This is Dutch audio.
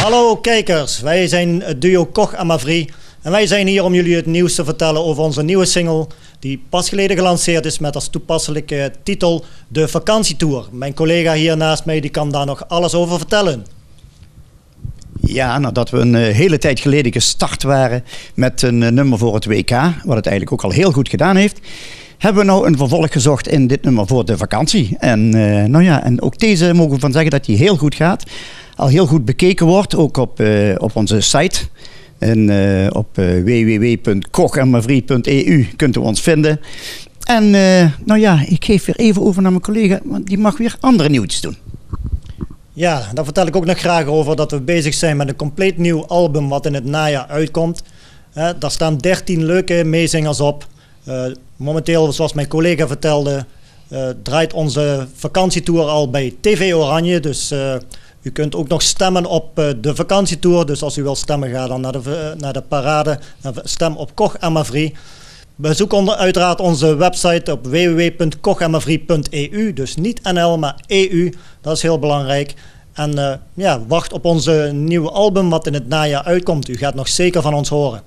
Hallo kijkers, wij zijn het duo Koch en Mavri en wij zijn hier om jullie het nieuws te vertellen over onze nieuwe single die pas geleden gelanceerd is met als toepasselijke titel De Vakantietour. Mijn collega hier naast mij die kan daar nog alles over vertellen. Ja, nadat we een hele tijd geleden gestart waren met een nummer voor het WK, wat het eigenlijk ook al heel goed gedaan heeft, hebben we nou een vervolg gezocht in dit nummer voor de vakantie. En ook deze mogen we van zeggen dat die heel goed gaat. Al heel goed bekeken wordt, ook op onze site. En op www.kochenmavri.eu kunt u ons vinden. En ik geef weer even over naar mijn collega, want die mag weer andere nieuwtjes doen. Ja, daar vertel ik ook nog graag over dat we bezig zijn met een compleet nieuw album wat in het najaar uitkomt. Daar staan 13 leuke meezingers op. Momenteel, zoals mijn collega vertelde, draait onze vakantietour al bij TV Oranje. Dus u kunt ook nog stemmen op de vakantietour. Dus als u wil stemmen, ga dan naar de parade. Stem op Koch en Mavri. Bezoek uiteraard onze website op www.kochenmavri.eu. Dus niet NL, maar EU. Dat is heel belangrijk. En wacht op onze nieuwe album wat in het najaar uitkomt. U gaat nog zeker van ons horen.